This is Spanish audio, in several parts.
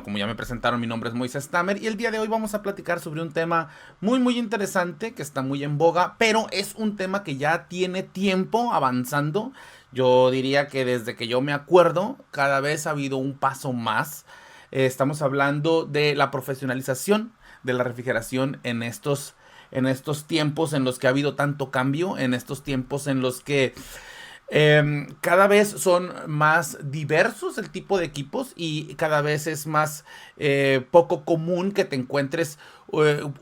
Como ya me presentaron, mi nombre es Moisés Tamer y el día de hoy vamos a platicar sobre un tema muy interesante que está muy en boga, pero es un tema que ya tiene tiempo avanzando. Yo diría que desde que yo me acuerdo, cada vez ha habido un paso más. Estamos hablando de la profesionalización de la refrigeración en estos tiempos en los que ha habido tanto cambio, en estos tiempos en los que cada vez son más diversos el tipo de equipos y cada vez es más poco común que te encuentres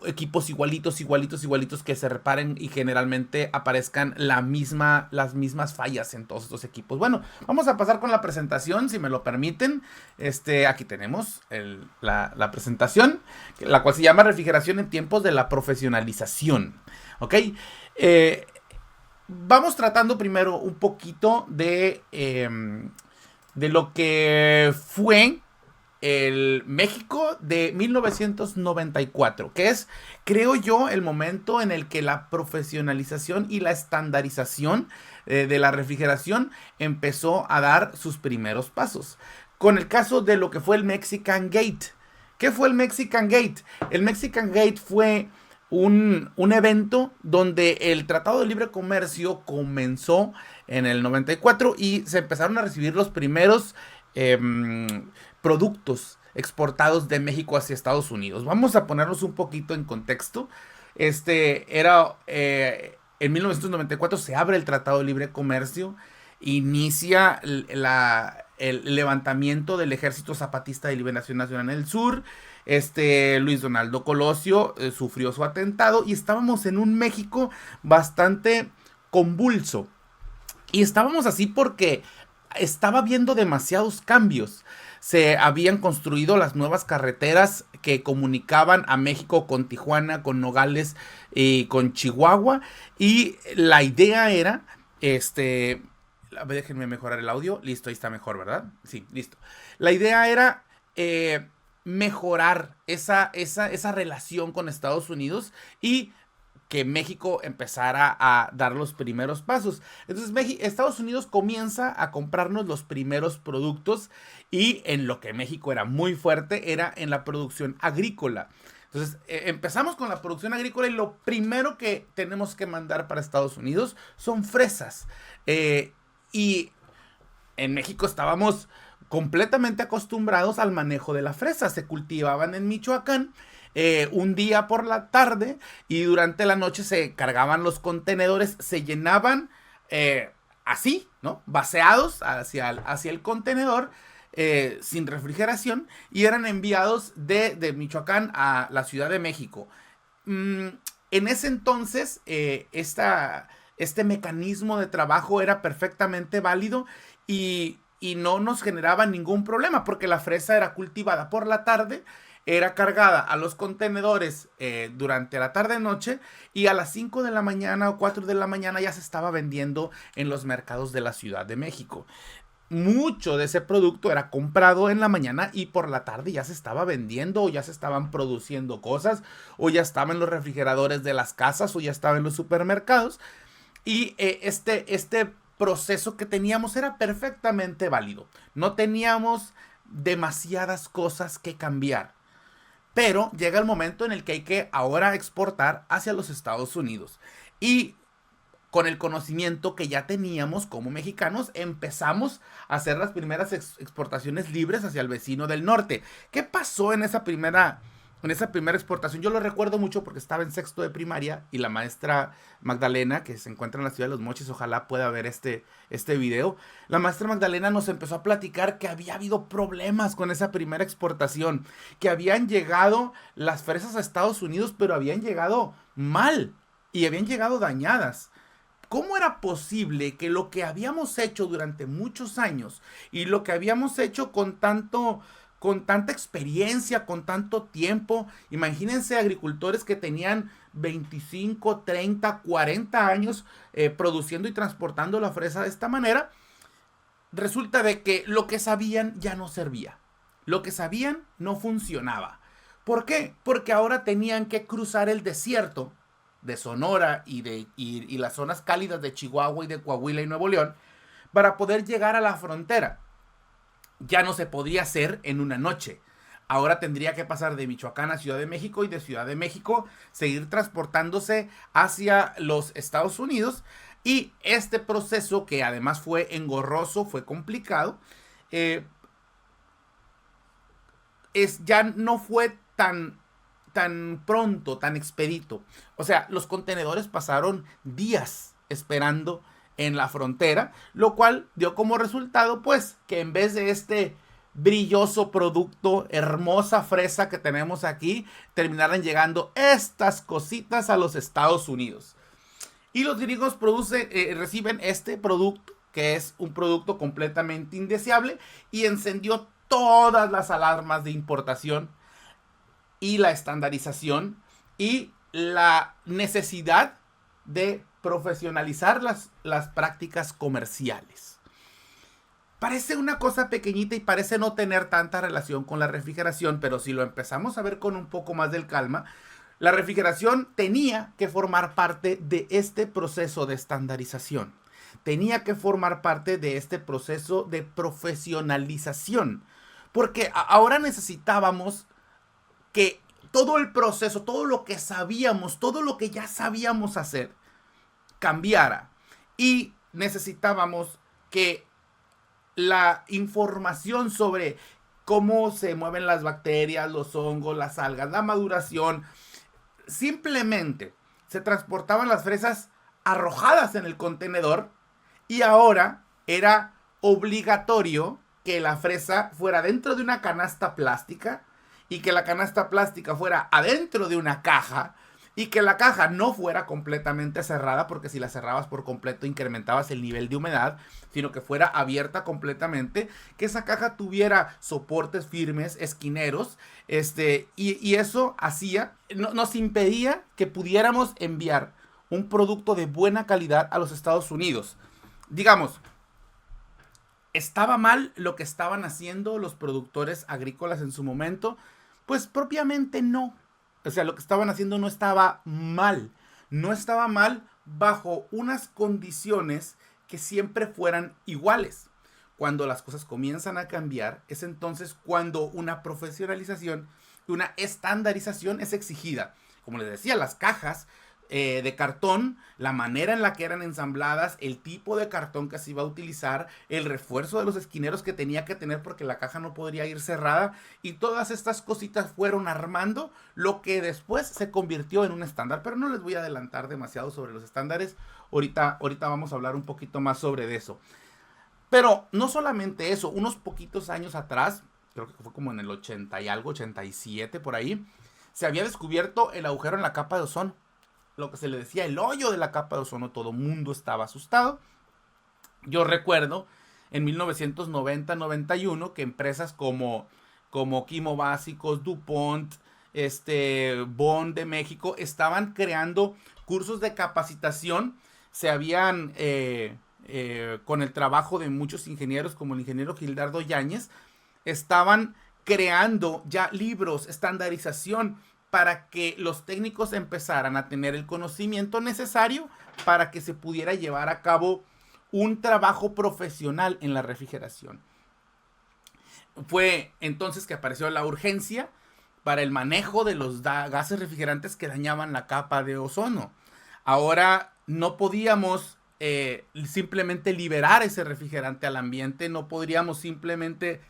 equipos igualitos que se reparen y generalmente aparezcan las mismas fallas en todos estos equipos. Bueno, vamos a pasar con la presentación, si me lo permiten. Aquí tenemos la presentación, la cual se llama Refrigeración en tiempos de la profesionalización. ¿Ok? Eh, Vamos tratando primero un poquito de lo que fue el México de 1994, que es, creo yo, el momento en el que la profesionalización y la estandarización de la refrigeración empezó a dar sus primeros pasos. Con el caso de lo que fue el Mexican Gate. ¿Qué fue el Mexican Gate? El Mexican Gate fue un evento donde el Tratado de Libre Comercio comenzó en el 94 y se empezaron a recibir los primeros eh, productos exportados de México hacia Estados Unidos. Vamos a ponernos un poquito en contexto. En 1994 se abre el Tratado de Libre Comercio, inicia el levantamiento del Ejército Zapatista de Liberación Nacional en el sur. Luis Donaldo Colosio sufrió su atentado y estábamos en un México bastante convulso. Y estábamos así porque estaba viendo demasiados cambios. Se habían construido las nuevas carreteras que comunicaban a México con Tijuana, con Nogales y con Chihuahua. Y la idea era, a ver, déjenme mejorar el audio. Listo, ahí está mejor, ¿verdad? Sí, listo. La idea era mejorar esa relación con Estados Unidos y que México empezara a dar los primeros pasos. Entonces Estados Unidos comienza a comprarnos los primeros productos y en lo que México era muy fuerte era en la producción agrícola. Entonces empezamos con la producción agrícola y lo primero que tenemos que mandar para Estados Unidos son fresas. Y en México estábamos completamente acostumbrados al manejo de la fresa. Se cultivaban en Michoacán un día por la tarde y durante la noche se cargaban los contenedores, se llenaban así, ¿no? Vaciados hacia el contenedor sin refrigeración y eran enviados de Michoacán a la Ciudad de México. En ese entonces, este mecanismo de trabajo era perfectamente válido y no nos generaba ningún problema porque la fresa era cultivada por la tarde, era cargada a los contenedores durante la tarde-noche y a las 5 de la mañana o 4 de la mañana ya se estaba vendiendo en los mercados de la Ciudad de México. Mucho de ese producto era comprado en la mañana y por la tarde ya se estaba vendiendo o ya se estaban produciendo cosas o ya estaba en los refrigeradores de las casas o ya estaba en los supermercados. Y este proceso que teníamos era perfectamente válido. No teníamos demasiadas cosas que cambiar. Pero llega el momento en el que hay que ahora exportar hacia los Estados Unidos. Y con el conocimiento que ya teníamos como mexicanos, empezamos a hacer las primeras exportaciones libres hacia el vecino del norte. ¿Qué pasó en esa primera exportación? Yo lo recuerdo mucho porque estaba en sexto de primaria y la maestra Magdalena, que se encuentra en la ciudad de Los Mochis, ojalá pueda ver este video. La maestra Magdalena nos empezó a platicar que había habido problemas con esa primera exportación, que habían llegado las fresas a Estados Unidos, pero habían llegado mal y habían llegado dañadas. ¿Cómo era posible que lo que habíamos hecho durante muchos años y lo que habíamos hecho con tanta experiencia, con tanto tiempo? Imagínense agricultores que tenían 25, 30, 40 años produciendo y transportando la fresa de esta manera. Resulta de que lo que sabían ya no servía. Lo que sabían no funcionaba. ¿Por qué? Porque ahora tenían que cruzar el desierto de Sonora y las zonas cálidas de Chihuahua y de Coahuila y Nuevo León para poder llegar a la frontera. Ya no se podía hacer en una noche. Ahora tendría que pasar de Michoacán a Ciudad de México y de Ciudad de México seguir transportándose hacia los Estados Unidos. Y este proceso, que además fue engorroso, fue complicado, eh, ya no fue tan pronto, tan expedito. O sea, los contenedores pasaron días esperando en la frontera, lo cual dio como resultado, pues, que en vez de este brilloso producto, hermosa fresa que tenemos aquí, terminaran llegando estas cositas a los Estados Unidos. Y los gringos reciben este producto, que es un producto completamente indeseable, y encendió todas las alarmas de importación y la estandarización y la necesidad de profesionalizar las prácticas comerciales. Parece una cosa pequeñita y parece no tener tanta relación con la refrigeración, pero si lo empezamos a ver con un poco más de calma, la refrigeración tenía que formar parte de este proceso de estandarización. Tenía que formar parte de este proceso de profesionalización. Porque ahora necesitábamos que todo el proceso, todo lo que sabíamos, todo lo que ya sabíamos hacer, cambiara. Y necesitábamos que la información sobre cómo se mueven las bacterias, los hongos, las algas, la maduración, simplemente se transportaban las fresas arrojadas en el contenedor y ahora era obligatorio que la fresa fuera dentro de una canasta plástica y que la canasta plástica fuera adentro de una caja y que la caja no fuera completamente cerrada, porque si la cerrabas por completo incrementabas el nivel de humedad, sino que fuera abierta completamente, que esa caja tuviera soportes firmes, esquineros, y eso nos impedía que pudiéramos enviar un producto de buena calidad a los Estados Unidos. Digamos, ¿estaba mal lo que estaban haciendo los productores agrícolas en su momento? Pues propiamente no. O sea, lo que estaban haciendo no estaba mal. No estaba mal bajo unas condiciones que siempre fueran iguales. Cuando las cosas comienzan a cambiar, es entonces cuando una profesionalización, una estandarización es exigida. Como les decía, las cajas de cartón, la manera en la que eran ensambladas, el tipo de cartón que se iba a utilizar, el refuerzo de los esquineros que tenía que tener porque la caja no podría ir cerrada, y todas estas cositas fueron armando lo que después se convirtió en un estándar. Pero no les voy a adelantar demasiado sobre los estándares, ahorita vamos a hablar un poquito más sobre eso. Pero no solamente eso, unos poquitos años atrás, creo que fue como en el 80 y algo, 87 por ahí, se había descubierto el agujero en la capa de ozono, lo que se le decía el hoyo de la capa de ozono. Todo el mundo estaba asustado. Yo recuerdo en 1990-91 que empresas como Quimo Básicos, DuPont, Bond de México estaban creando cursos de capacitación. Se habían, con el trabajo de muchos ingenieros como el ingeniero Gildardo Yáñez, estaban creando ya libros, estandarización, para que los técnicos empezaran a tener el conocimiento necesario para que se pudiera llevar a cabo un trabajo profesional en la refrigeración. Fue entonces que apareció la urgencia para el manejo de los gases refrigerantes que dañaban la capa de ozono. Ahora no podíamos simplemente liberar ese refrigerante al ambiente, no podríamos simplemente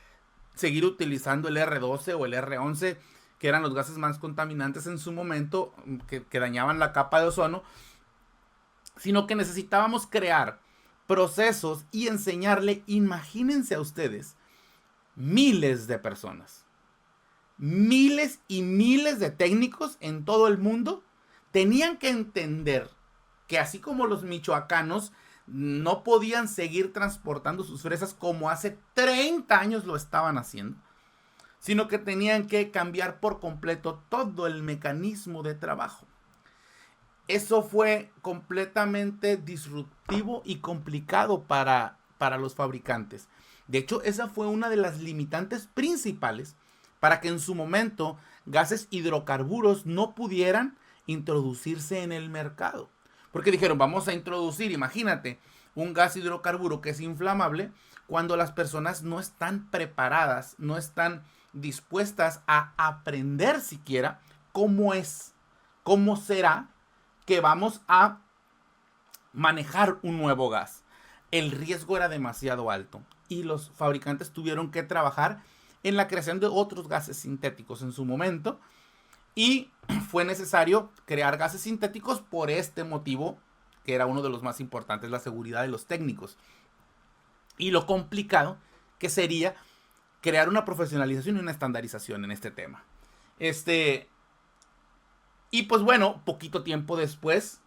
seguir utilizando el R12 o el R11, que eran los gases más contaminantes en su momento, que dañaban la capa de ozono, sino que necesitábamos crear procesos y enseñarle, imagínense a ustedes, miles de personas, miles y miles de técnicos en todo el mundo tenían que entender que así como los michoacanos no podían seguir transportando sus fresas como hace 30 años lo estaban haciendo, sino que tenían que cambiar por completo todo el mecanismo de trabajo. Eso fue completamente disruptivo y complicado para los fabricantes. De hecho, esa fue una de las limitantes principales para que en su momento gases hidrocarburos no pudieran introducirse en el mercado. Porque dijeron, vamos a introducir, imagínate, un gas hidrocarburo que es inflamable cuando las personas no están preparadas, no están dispuestas a aprender siquiera cómo será que vamos a manejar un nuevo gas. El riesgo era demasiado alto y los fabricantes tuvieron que trabajar en la creación de otros gases sintéticos en su momento, y fue necesario crear gases sintéticos por este motivo, que era uno de los más importantes, la seguridad de los técnicos. Y lo complicado que sería crear una profesionalización y una estandarización en este tema. Y pues bueno, poquito tiempo después,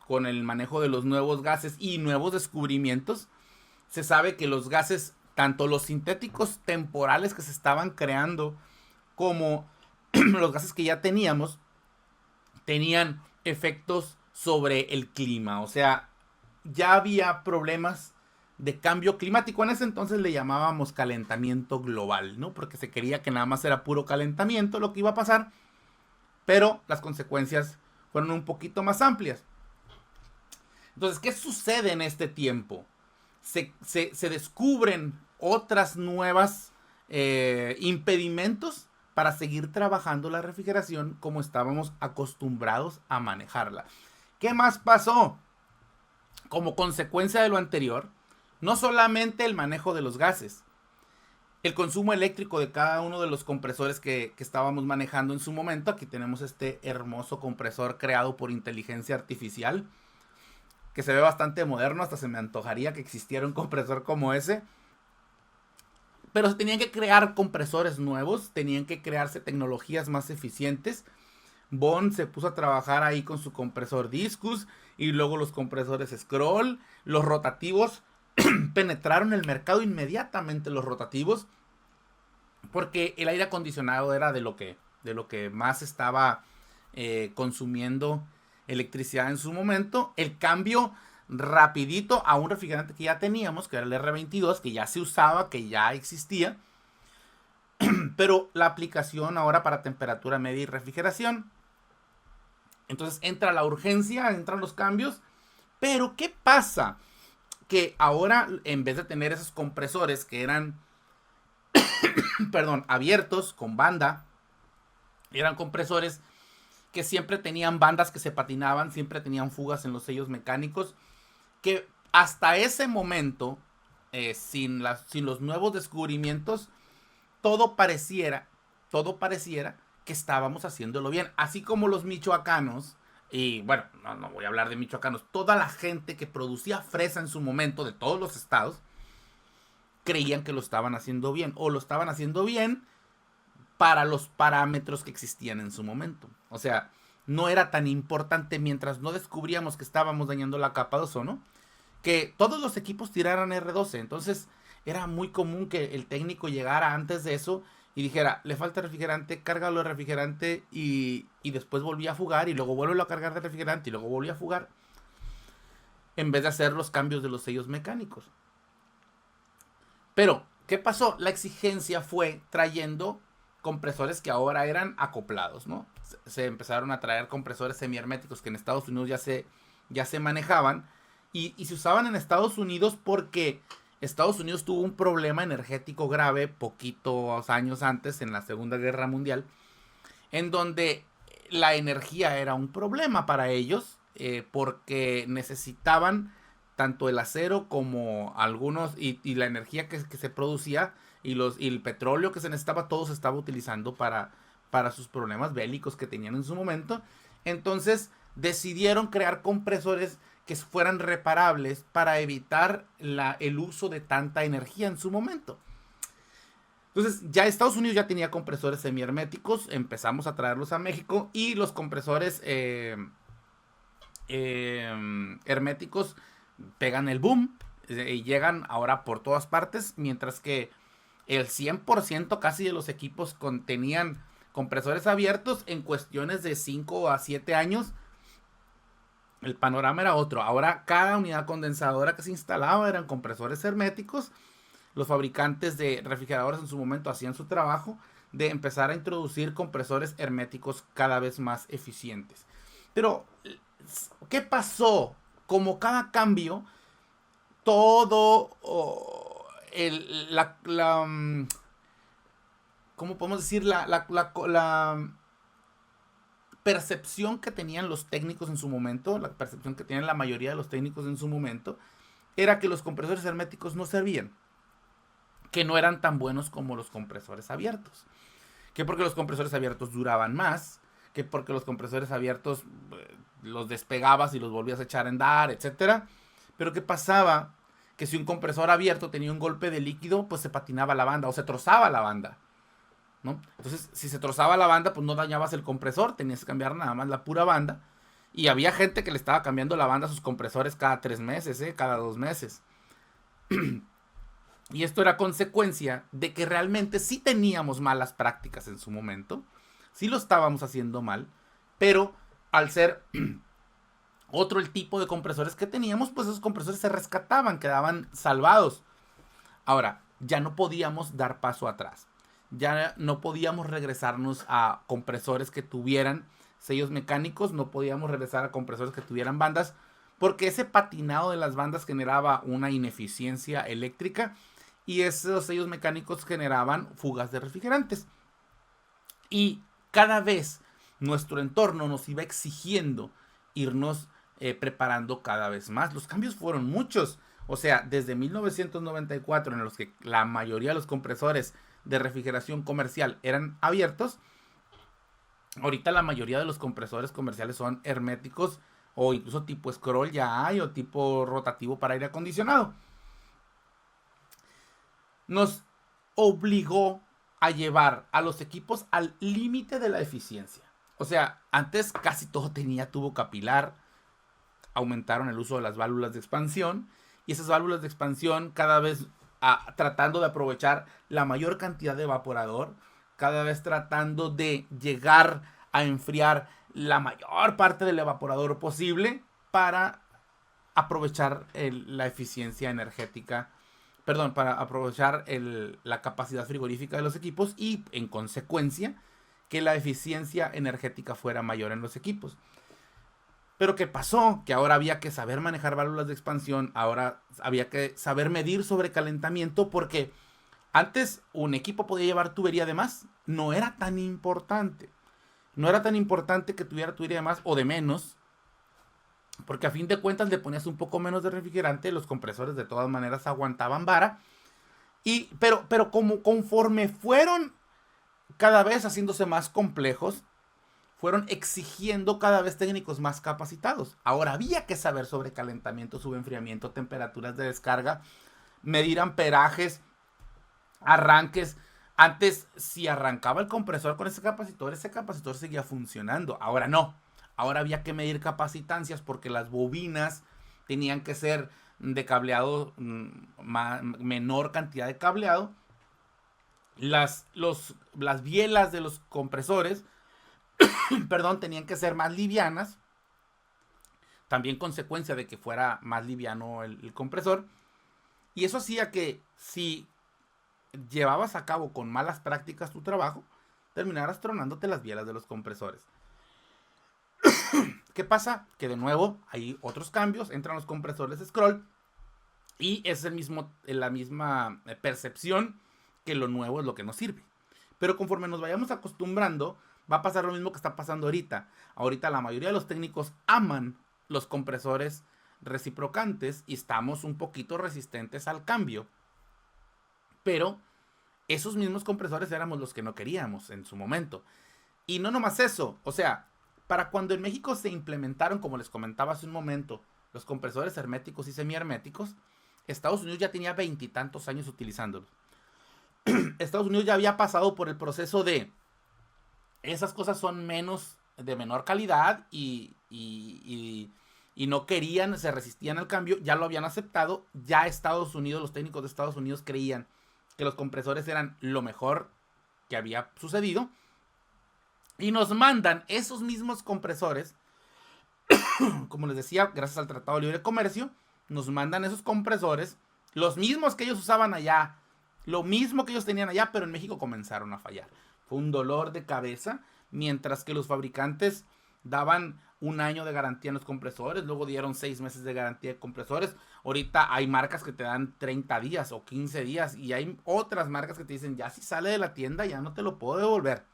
con el manejo de los nuevos gases y nuevos descubrimientos, se sabe que los gases, tanto los sintéticos temporales que se estaban creando, como los gases que ya teníamos, tenían efectos sobre el clima. O sea, ya había problemas de cambio climático. En ese entonces le llamábamos calentamiento global, ¿no? Porque se creía que nada más era puro calentamiento lo que iba a pasar, pero las consecuencias fueron un poquito más amplias. Entonces, ¿qué sucede en este tiempo? Se descubren otras nuevas impedimentos para seguir trabajando la refrigeración como estábamos acostumbrados a manejarla. ¿Qué más pasó? Como consecuencia de lo anterior, no solamente el manejo de los gases, el consumo eléctrico de cada uno de los compresores que estábamos manejando en su momento. Aquí tenemos este hermoso compresor creado por inteligencia artificial, que se ve bastante moderno, hasta se me antojaría que existiera un compresor como ese. Pero se tenían que crear compresores nuevos, tenían que crearse tecnologías más eficientes. Bond se puso a trabajar ahí con su compresor Discus, y luego los compresores Scroll, los rotativos penetraron el mercado inmediatamente, los rotativos, porque el aire acondicionado era de lo que más estaba consumiendo electricidad en su momento. El cambio rapidito a un refrigerante que ya teníamos, que era el R22, que ya se usaba, que ya existía, pero la aplicación ahora para temperatura media y refrigeración. Entonces entra la urgencia, entran los cambios. Pero ¿qué pasa? Que ahora, en vez de tener esos compresores que eran abiertos con banda, eran compresores que siempre tenían bandas que se patinaban, siempre tenían fugas en los sellos mecánicos, que hasta ese momento, sin los nuevos descubrimientos, todo pareciera que estábamos haciéndolo bien. Así como los michoacanos, y bueno, no voy a hablar de michoacanos, toda la gente que producía fresa en su momento de todos los estados, creían que lo estaban haciendo bien, o lo estaban haciendo bien para los parámetros que existían en su momento. O sea, no era tan importante mientras no descubríamos que estábamos dañando la capa de ozono, que todos los equipos tiraran R12. Entonces era muy común que el técnico llegara antes de eso y dijera, le falta refrigerante, cárgalo de refrigerante, y después volvía a fugar, y luego vuelve a cargar de refrigerante, y luego volvía a fugar, en vez de hacer los cambios de los sellos mecánicos. Pero, ¿qué pasó? La exigencia fue trayendo compresores que ahora eran acoplados, ¿no? Se empezaron a traer compresores semiherméticos que en Estados Unidos ya se manejaban, y se usaban en Estados Unidos porque Estados Unidos tuvo un problema energético grave poquitos años antes, en la Segunda Guerra Mundial, en donde la energía era un problema para ellos, porque necesitaban tanto el acero como algunos, y la energía que se producía, y el petróleo que se necesitaba, todo se estaba utilizando para sus problemas bélicos que tenían en su momento. Entonces decidieron crear compresores que fueran reparables para evitar el uso de tanta energía en su momento. Entonces ya Estados Unidos ya tenía compresores semiherméticos, empezamos a traerlos a México, y los compresores herméticos pegan el boom y llegan ahora por todas partes, mientras que el 100% casi de los equipos tenían compresores abiertos. En cuestiones de 5 a 7 años el panorama era otro. Ahora cada unidad condensadora que se instalaba eran compresores herméticos. Los fabricantes de refrigeradores en su momento hacían su trabajo de empezar a introducir compresores herméticos cada vez más eficientes. Pero, ¿qué pasó? Como cada cambio, todo ¿cómo podemos decir? La percepción que tenían los técnicos en su momento, la percepción que tenían la mayoría de los técnicos en su momento, era que los compresores herméticos no servían, que no eran tan buenos como los compresores abiertos, que porque los compresores abiertos duraban más, que porque los compresores abiertos los despegabas y los volvías a echar a andar, etcétera. Pero ¿qué pasaba? Que si un compresor abierto tenía un golpe de líquido, pues se patinaba la banda o se trozaba la banda, ¿no? Entonces, si se trozaba la banda, pues no dañabas el compresor, tenías que cambiar nada más la pura banda. Y había gente que le estaba cambiando la banda a sus compresores cada 3 meses, cada 2 meses. Y esto era consecuencia de que realmente sí teníamos malas prácticas en su momento, sí lo estábamos haciendo mal, pero al ser otro el tipo de compresores que teníamos, pues esos compresores se rescataban, quedaban salvados. Ahora, ya no podíamos dar paso atrás, ya no podíamos regresarnos a compresores que tuvieran sellos mecánicos, no podíamos regresar a compresores que tuvieran bandas, porque ese patinado de las bandas generaba una ineficiencia eléctrica y esos sellos mecánicos generaban fugas de refrigerantes. Y cada vez nuestro entorno nos iba exigiendo irnos preparando cada vez más. Los cambios fueron muchos. O sea, desde 1994, en los que la mayoría de los compresores de refrigeración comercial eran abiertos, ahorita la mayoría de los compresores comerciales son herméticos o incluso tipo scroll ya hay o tipo rotativo para aire acondicionado. Nos obligó a llevar a los equipos al límite de la eficiencia. O sea, antes casi todo tenía tubo capilar, aumentaron el uso de las válvulas de expansión y esas válvulas de expansión cada vez tratando de aprovechar la mayor cantidad de evaporador, cada vez tratando de llegar a enfriar la mayor parte del evaporador posible para aprovechar la eficiencia energética, perdón, para aprovechar la capacidad frigorífica de los equipos y en consecuencia que la eficiencia energética fuera mayor en los equipos. Pero ¿qué pasó? Que ahora había que saber manejar válvulas de expansión, ahora había que saber medir sobrecalentamiento, porque antes un equipo podía llevar tubería de más, no era tan importante. No era tan importante que tuviera tubería de más o de menos, porque a fin de cuentas le ponías un poco menos de refrigerante, los compresores de todas maneras aguantaban vara. Pero como conforme fueron cada vez haciéndose más complejos, fueron exigiendo cada vez técnicos más capacitados. Ahora había que saber sobre calentamiento, subenfriamiento, temperaturas de descarga, medir amperajes, arranques. Antes, si arrancaba el compresor con ese capacitor seguía funcionando. Ahora no. Ahora había que medir capacitancias porque las bobinas tenían que ser de cableado, menor cantidad de cableado. Las bielas de los compresores perdón, tenían que ser más livianas. También consecuencia de que fuera más liviano el compresor. Y eso hacía que si llevabas a cabo con malas prácticas tu trabajo, terminaras tronándote las bielas de los compresores. ¿Qué pasa? Que de nuevo hay otros cambios, entran los compresores scroll y es la misma percepción que lo nuevo es lo que nos sirve. Pero conforme nos vayamos acostumbrando, va a pasar lo mismo que está pasando ahorita. Ahorita la mayoría de los técnicos aman los compresores reciprocantes y estamos un poquito resistentes al cambio. Pero esos mismos compresores éramos los que no queríamos en su momento. Y no nomás eso, o sea, para cuando en México se implementaron, como les comentaba hace un momento, los compresores herméticos y semiherméticos, Estados Unidos ya tenía 20 y tantos años utilizándolos. Estados Unidos ya había pasado por el proceso de esas cosas son de menor calidad y no querían, se resistían al cambio, ya lo habían aceptado, ya Estados Unidos, los técnicos de Estados Unidos creían que los compresores eran lo mejor que había sucedido y nos mandan esos mismos compresores, como les decía, gracias al Tratado de Libre Comercio, nos mandan esos compresores, los mismos que ellos usaban allá, lo mismo que ellos tenían allá, pero en México comenzaron a fallar. Fue un dolor de cabeza, mientras que los fabricantes daban un año de garantía en los compresores, luego dieron 6 meses de garantía de compresores. Ahorita hay marcas que te dan 30 días o 15 días y hay otras marcas que te dicen, ya si sale de la tienda ya no te lo puedo devolver.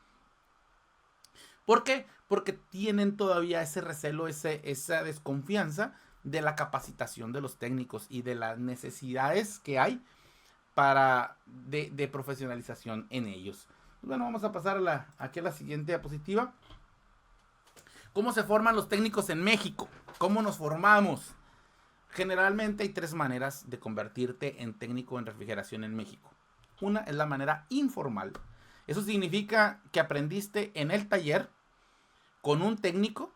¿Por qué? Porque tienen todavía ese recelo, esa desconfianza de la capacitación de los técnicos y de las necesidades que hay de profesionalización en ellos. Bueno, vamos a pasar aquí a la siguiente diapositiva. ¿Cómo se forman los técnicos en México? ¿Cómo nos formamos? Generalmente hay 3 maneras de convertirte en técnico en refrigeración en México. Una es la manera informal. Eso significa que aprendiste en el taller con un técnico,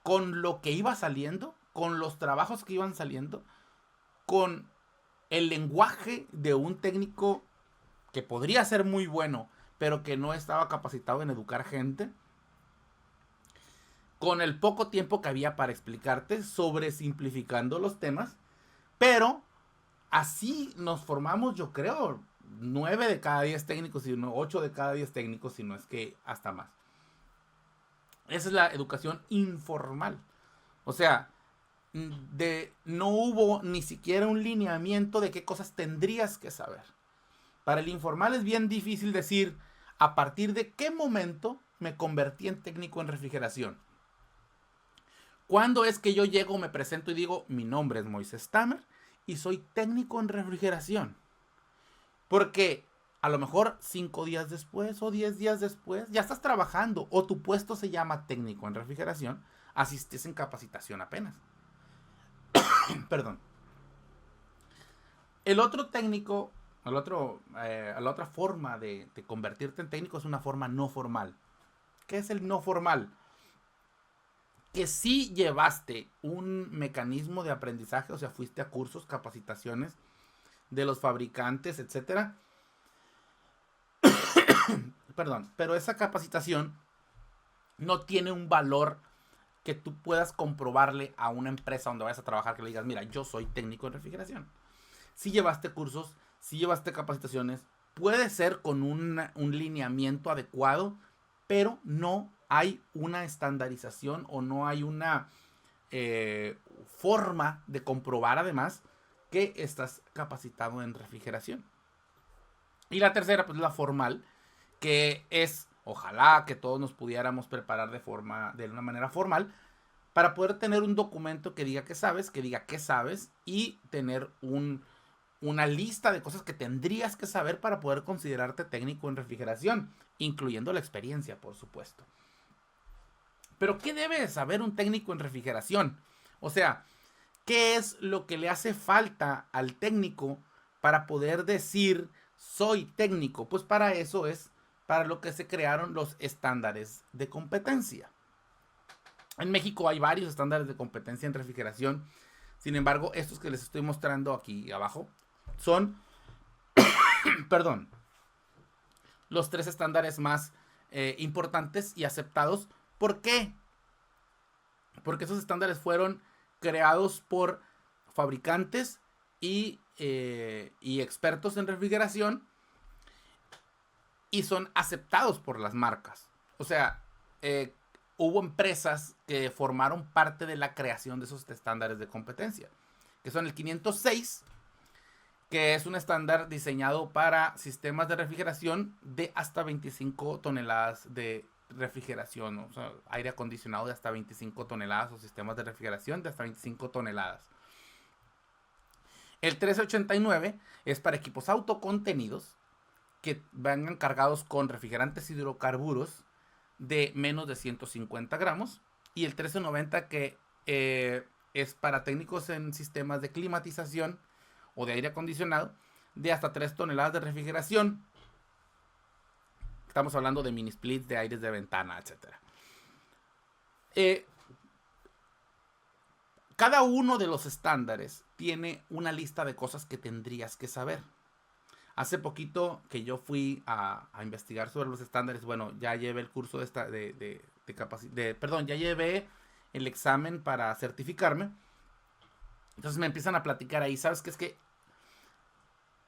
con lo que iba saliendo, con los trabajos que iban saliendo, con el lenguaje de un técnico que podría ser muy bueno, pero que no estaba capacitado en educar gente, con el poco tiempo que había para explicarte, sobresimplificando los temas, pero así nos formamos, yo creo, 9 de cada 10 técnicos, y 8 de cada 10 técnicos, si no es que hasta más. Esa es la educación informal. O sea, no hubo ni siquiera un lineamiento de qué cosas tendrías que saber. Para el informal es bien difícil decir a partir de qué momento me convertí en técnico en refrigeración. ¿Cuándo es que yo llego, me presento y digo, mi nombre es Moisés Tamer y soy técnico en refrigeración? Porque a lo mejor 5 días después o 10 días después ya estás trabajando o tu puesto se llama técnico en refrigeración, asistes en capacitación apenas. Perdón. El otro técnico, la otra forma de convertirte en técnico es una forma no formal. ¿Qué es el no formal? Que sí llevaste un mecanismo de aprendizaje, o sea, fuiste a cursos, capacitaciones de los fabricantes, etcétera. Perdón, pero esa capacitación no tiene un valor que tú puedas comprobarle a una empresa donde vayas a trabajar, que le digas, mira, yo soy técnico en refrigeración. Si llevaste cursos, si llevaste capacitaciones, puede ser con un lineamiento adecuado, pero no hay una estandarización o no hay una forma de comprobar además que estás capacitado en refrigeración. Y la tercera, pues la formal, que es, ojalá que todos nos pudiéramos preparar de una manera formal, para poder tener un documento que diga que sabes, que diga qué sabes, y tener una lista de cosas que tendrías que saber para poder considerarte técnico en refrigeración, incluyendo la experiencia, por supuesto. Pero ¿qué debe saber un técnico en refrigeración? O sea, ¿qué es lo que le hace falta al técnico para poder decir soy técnico? Pues para eso es para lo que se crearon los estándares de competencia. En México hay varios estándares de competencia en refrigeración. Sin embargo, estos que les estoy mostrando aquí abajo son, perdón, los 3 estándares más importantes y aceptados. ¿Por qué? Porque esos estándares fueron creados por fabricantes y expertos en refrigeración y son aceptados por las marcas. O sea, hubo empresas que formaron parte de la creación de esos estándares de competencia, que son el 506, que es un estándar diseñado para sistemas de refrigeración de hasta 25 toneladas de refrigeración, o sea, aire acondicionado de hasta 25 toneladas o sistemas de refrigeración de hasta 25 toneladas. El 1389 es para equipos autocontenidos que vengan cargados con refrigerantes hidrocarburos de menos de 150 gramos. Y el 1390 que es para técnicos en sistemas de climatización o de aire acondicionado de hasta 3 toneladas de refrigeración. Estamos hablando de mini splits, de aires de ventana, etc. Cada uno de los estándares tiene una lista de cosas que tendrías que saber. Hace poquito que yo fui a investigar sobre los estándares, bueno, ya llevé el curso ya llevé el examen para certificarme. Entonces me empiezan a platicar ahí, ¿sabes qué? Es que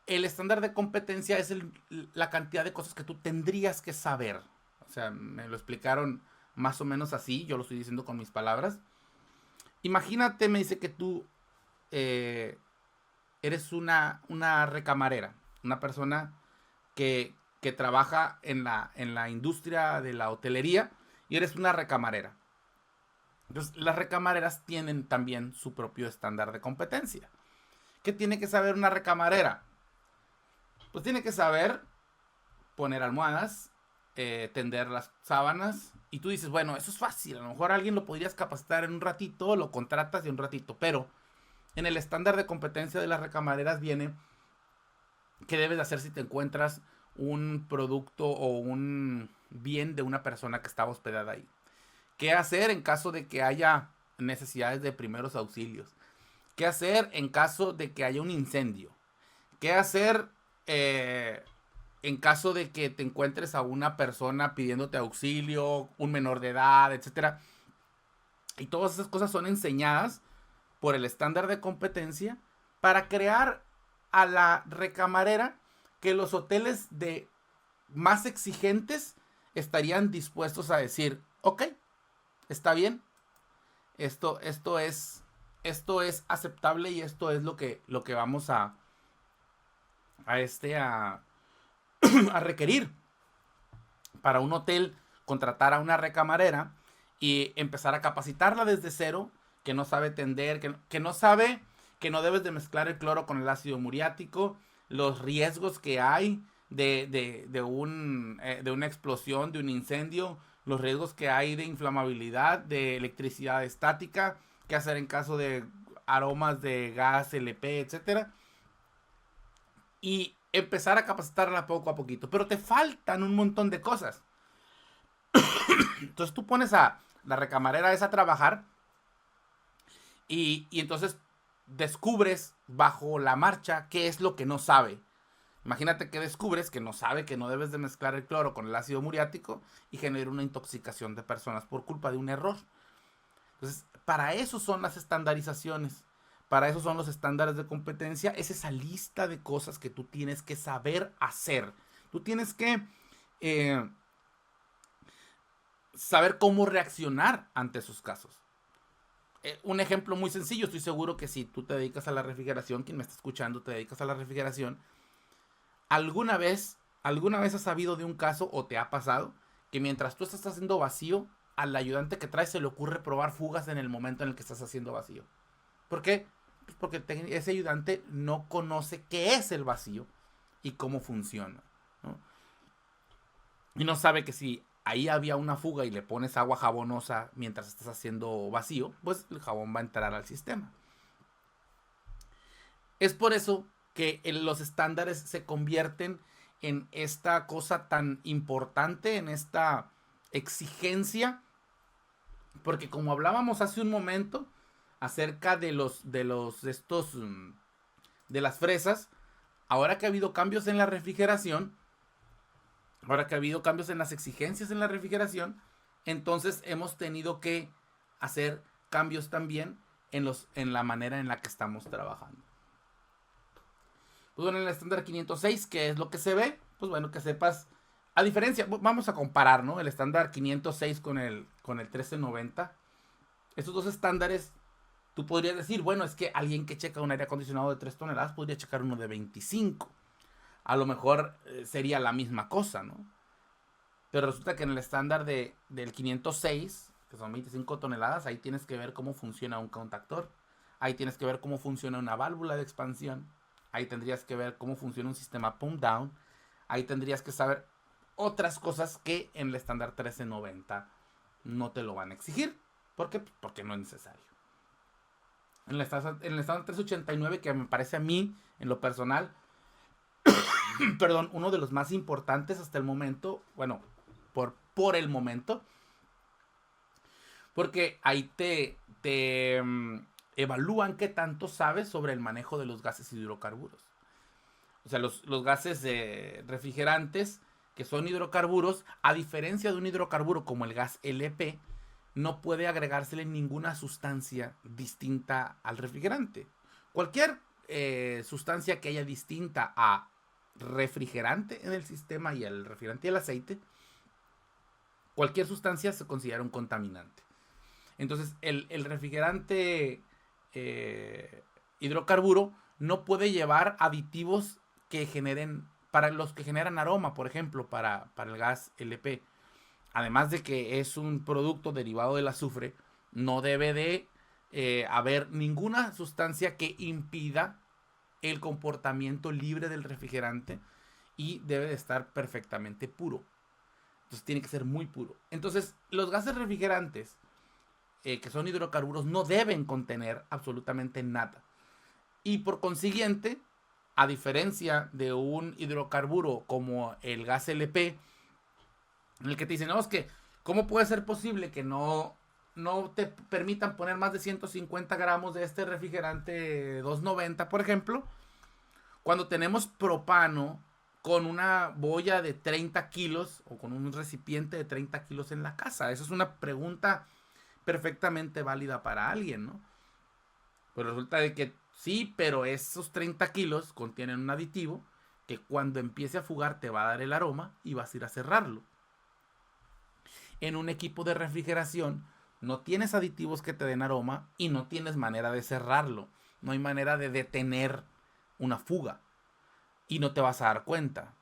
el estándar de competencia es la cantidad de cosas que tú tendrías que saber. O sea, me lo explicaron más o menos así, yo lo estoy diciendo con mis palabras. Imagínate, me dice que tú eh, eres una recamarera, una persona que trabaja en la industria de la hotelería y eres una recamarera. Entonces, las recamareras tienen también su propio estándar de competencia. ¿Qué tiene que saber una recamarera? Pues tiene que saber poner almohadas, tender las sábanas. Y tú dices, bueno, eso es fácil. A lo mejor alguien lo podrías capacitar en un ratito, lo contratas de un ratito. Pero en el estándar de competencia de las recamareras viene qué debes de hacer si te encuentras un producto o un bien de una persona que estaba hospedada ahí. ¿Qué hacer en caso de que haya necesidades de primeros auxilios? ¿Qué hacer en caso de que haya un incendio? ¿Qué hacer eh, en caso de que te encuentres a una persona pidiéndote auxilio, un menor de edad, etcétera? Y todas esas cosas son enseñadas por el estándar de competencia para crear a la recamarera que los hoteles de más exigentes estarían dispuestos a decir, ok, está bien, esto, esto es, esto es aceptable y esto es lo que vamos a, este, a, a requerir para un hotel, contratar a una recamarera y empezar a capacitarla desde cero, que no sabe tender, que no sabe que no debes de mezclar el cloro con el ácido muriático, los riesgos que hay de una explosión, de un incendio, los riesgos que hay de inflamabilidad, de electricidad estática, qué hacer en caso de aromas de gas, LP, etcétera. Y empezar a capacitarla poco a poquito. Pero te faltan un montón de cosas. Entonces tú pones a la recamarera esa a trabajar y entonces descubres bajo la marcha qué es lo que no sabe. Imagínate que descubres que no sabe que no debes de mezclar el cloro con el ácido muriático y genera una intoxicación de personas por culpa de un error. Entonces, para eso son las estandarizaciones, para eso son los estándares de competencia, es esa lista de cosas que tú tienes que saber hacer. Tú tienes que eh, saber cómo reaccionar ante esos casos. Un ejemplo muy sencillo, estoy seguro que si tú te dedicas a la refrigeración, quien me está escuchando te dedicas a la refrigeración, alguna vez has sabido de un caso o te ha pasado que mientras tú estás haciendo vacío, al ayudante que traes se le ocurre probar fugas en el momento en el que estás haciendo vacío. ¿Por qué? Pues porque ese ayudante no conoce qué es el vacío y cómo funciona, ¿no? Y no sabe que si ahí había una fuga y le pones agua jabonosa mientras estás haciendo vacío, pues el jabón va a entrar al sistema. Es por eso que los estándares se convierten en esta cosa tan importante, en esta exigencia, porque como hablábamos hace un momento acerca de las fresas, ahora que ha habido cambios en la refrigeración, ahora que ha habido cambios en las exigencias en la refrigeración, entonces hemos tenido que hacer cambios también en la manera en la que estamos trabajando. Pues bueno, en el estándar 506, ¿qué es lo que se ve? Pues bueno, que sepas, a diferencia, vamos a comparar, ¿no? El estándar 506 con el 1390. Estos dos estándares, tú podrías decir, bueno, es que alguien que checa un aire acondicionado de 3 toneladas podría checar uno de 25. A lo mejor sería la misma cosa, ¿no? Pero resulta que en el estándar del 506, que son 25 toneladas, ahí tienes que ver cómo funciona un contactor. Ahí tienes que ver cómo funciona una válvula de expansión. Ahí tendrías que ver cómo funciona un sistema pump down. Ahí tendrías que saber otras cosas que en el estándar 1390 no te lo van a exigir. ¿Por qué? Porque no es necesario. En el estándar 389, que me parece a mí, en lo personal, perdón, uno de los más importantes hasta el momento, bueno, por el momento, porque ahí te evalúan qué tanto sabes sobre el manejo de los gases hidrocarburos. O sea, los gases refrigerantes, que son hidrocarburos, a diferencia de un hidrocarburo como el gas LP, no puede agregársele ninguna sustancia distinta al refrigerante. Cualquier sustancia que haya distinta a refrigerante en el sistema y el refrigerante y el aceite, cualquier sustancia se considera un contaminante. Entonces, el refrigerante hidrocarburo no puede llevar aditivos que generen, para los que generan aroma, por ejemplo, para el gas LP. Además de que es un producto derivado del azufre, no debe de haber ninguna sustancia que impida el comportamiento libre del refrigerante y debe de estar perfectamente puro. Entonces tiene que ser muy puro. Entonces los gases refrigerantes que son hidrocarburos no deben contener absolutamente nada. Y por consiguiente, a diferencia de un hidrocarburo como el gas LP, en el que te dicen, no, es que, ¿cómo puede ser posible que no te permitan poner más de 150 gramos de este refrigerante 290, por ejemplo? Cuando tenemos propano con una boya de 30 kilos o con un recipiente de 30 kilos en la casa. Esa es una pregunta perfectamente válida para alguien, ¿no? Pues resulta de que sí, pero esos 30 kilos contienen un aditivo que cuando empiece a fugar te va a dar el aroma y vas a ir a cerrarlo. En un equipo de refrigeración no tienes aditivos que te den aroma y no tienes manera de cerrarlo. No hay manera de detener una fuga. Y no te vas a dar cuenta.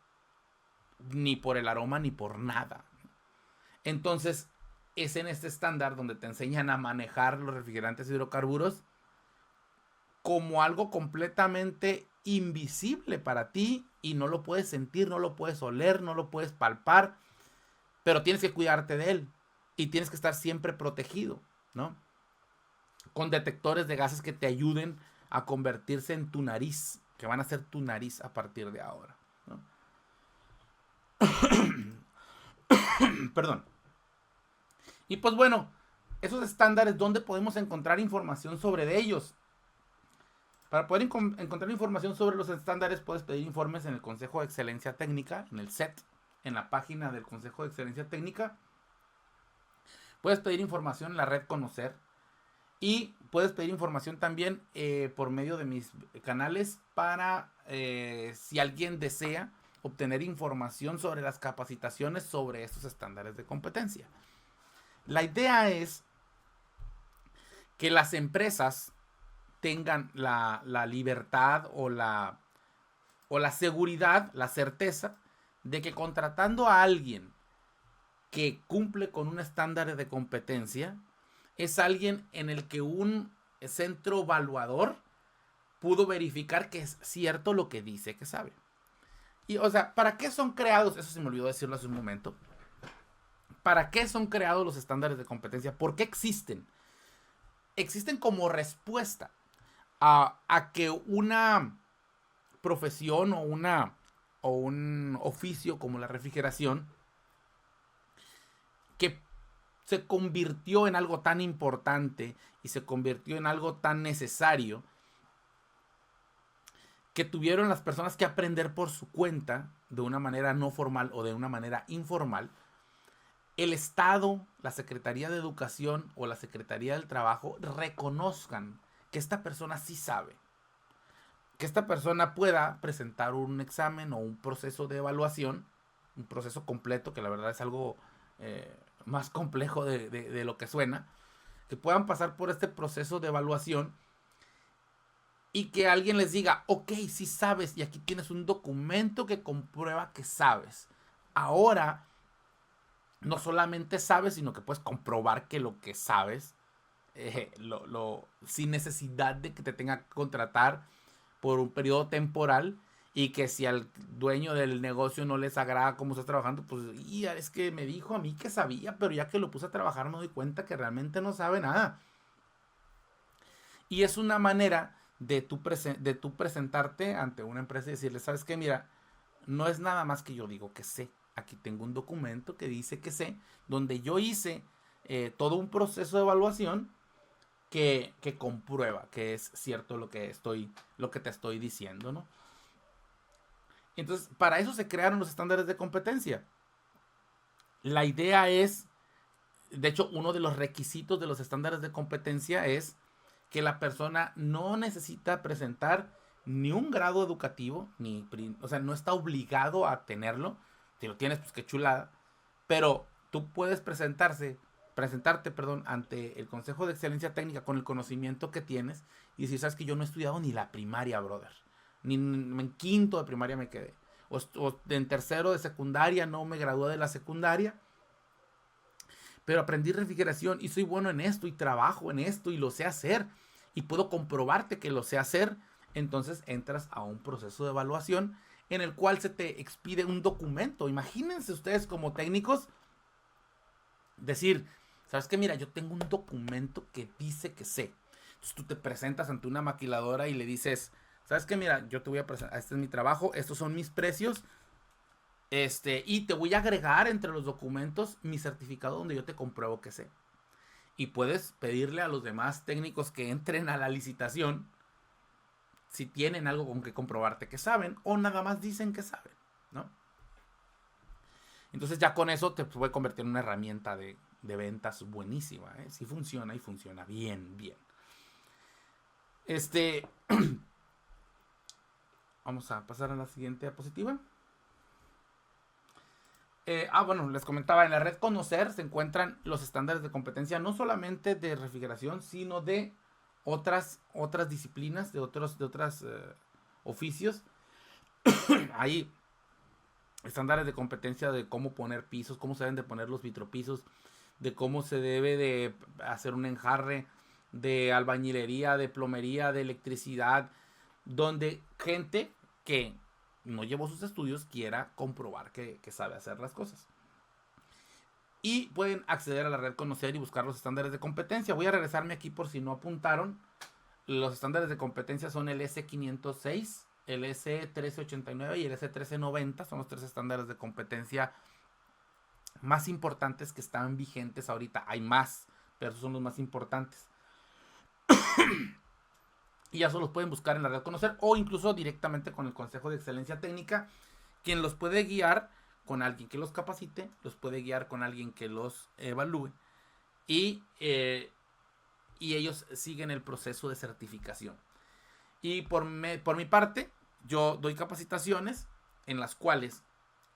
Ni por el aroma ni por nada. Entonces, es en este estándar donde te enseñan a manejar los refrigerantes hidrocarburos como algo completamente invisible para ti y no lo puedes sentir, no lo puedes oler, no lo puedes palpar, pero tienes que cuidarte de él y tienes que estar siempre protegido, ¿no? Con detectores de gases que te ayuden a convertirse en tu nariz, que van a ser tu nariz a partir de ahora, ¿no? Perdón. Y pues bueno, esos estándares, ¿dónde podemos encontrar información sobre ellos? Para poder encontrar información sobre los estándares, puedes pedir informes en el Consejo de Excelencia Técnica, en el CET, en la página del Consejo de Excelencia Técnica. Puedes pedir información en la red Conocer. Y puedes pedir información también por medio de mis canales para si alguien desea obtener información sobre las capacitaciones sobre estos estándares de competencia. La idea es que las empresas tengan la libertad o la seguridad, la certeza de que contratando a alguien que cumple con un estándar de competencia, es alguien en el que un centro evaluador pudo verificar que es cierto lo que dice que sabe. Y, o sea, ¿para qué son creados? Eso se me olvidó decirlo hace un momento. ¿Para qué son creados los estándares de competencia? ¿Por qué existen? Existen como respuesta a que una profesión o un oficio como la refrigeración, que se convirtió en algo tan importante y se convirtió en algo tan necesario, que tuvieron las personas que aprender por su cuenta, de una manera no formal o de una manera informal, el Estado, la Secretaría de Educación o la Secretaría del Trabajo reconozcan que esta persona sí sabe, que esta persona pueda presentar un examen o un proceso de evaluación, un proceso completo, que la verdad es algo más complejo de lo que suena, que puedan pasar por este proceso de evaluación y que alguien les diga, ok, sí sabes, y aquí tienes un documento que comprueba que sabes. Ahora, no solamente sabes, sino que puedes comprobar que lo que sabes, sin necesidad de que te tenga que contratar por un periodo temporal, y que si al dueño del negocio no les agrada cómo estás trabajando, pues es que me dijo a mí que sabía, pero ya que lo puse a trabajar me doy cuenta que realmente no sabe nada. Y es una manera de tú presentarte ante una empresa y decirle, ¿sabes qué? Mira, no es nada más que yo digo que sé. Aquí tengo un documento que dice que sé, donde yo hice todo un proceso de evaluación que comprueba que es cierto lo que te estoy diciendo, ¿no? Entonces, para eso se crearon los estándares de competencia. La idea es, de hecho, uno de los requisitos de los estándares de competencia es que la persona no necesita presentar ni un grado educativo, o sea, no está obligado a tenerlo. Si lo tienes, pues qué chulada. Pero tú puedes presentarte, perdón, ante el Consejo de Excelencia Técnica con el conocimiento que tienes y decir, sabes que yo no he estudiado ni la primaria, brother. Ni en quinto de primaria me quedé. O en tercero de secundaria no me gradué de la secundaria. Pero aprendí refrigeración y soy bueno en esto y trabajo en esto y lo sé hacer. Y puedo comprobarte que lo sé hacer. Entonces entras a un proceso de evaluación en el cual se te expide un documento. Imagínense ustedes como técnicos decir, ¿sabes qué? Mira, yo tengo un documento que dice que sé. Entonces tú te presentas ante una maquiladora y le dices, ¿sabes qué? Mira, yo te voy a presentar, este es mi trabajo, estos son mis precios, y te voy a agregar entre los documentos mi certificado donde yo te compruebo que sé. Y puedes pedirle a los demás técnicos que entren a la licitación si tienen algo con que comprobarte que saben o nada más dicen que saben, ¿no? Entonces ya con eso te puede convertir en una herramienta de ventas buenísima, ¿eh? Sí funciona y funciona bien, bien. Vamos a pasar a la siguiente diapositiva. Bueno, les comentaba, en la red Conocer se encuentran los estándares de competencia no solamente de refrigeración, sino de otras disciplinas, de otros oficios. Hay estándares de competencia de cómo poner pisos, cómo se deben de poner los vitropisos, de cómo se debe de hacer un enjarre, de albañilería, de plomería, de electricidad, donde gente que no llevó sus estudios quiera comprobar que sabe hacer las cosas. Y pueden acceder a la red Conocer y buscar los estándares de competencia. Voy a regresarme aquí por si no apuntaron. Los estándares de competencia son el S506, el S1389 y el S1390. Son los 3 estándares de competencia más importantes que están vigentes ahorita. Hay más, pero esos son los más importantes. Y ya solo los pueden buscar en la red Conocer o incluso directamente con el Consejo de Excelencia Técnica, quien los puede guiar con alguien que los capacite, los puede guiar con alguien que los evalúe y ellos siguen el proceso de certificación. Y por mi parte, yo doy capacitaciones en las cuales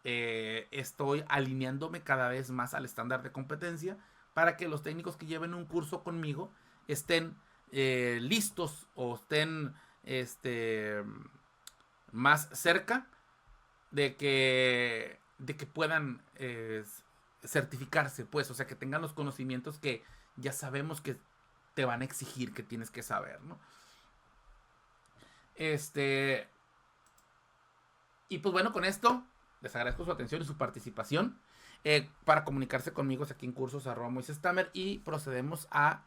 estoy alineándome cada vez más al estándar de competencia para que los técnicos que lleven un curso conmigo estén listos o estén más cerca de que puedan certificarse, pues, o sea, que tengan los conocimientos que ya sabemos que te van a exigir que tienes que saber, ¿no? Y pues bueno, con esto les agradezco su atención y su participación. Para comunicarse conmigo es aquí en cursos@moisestamer y procedemos a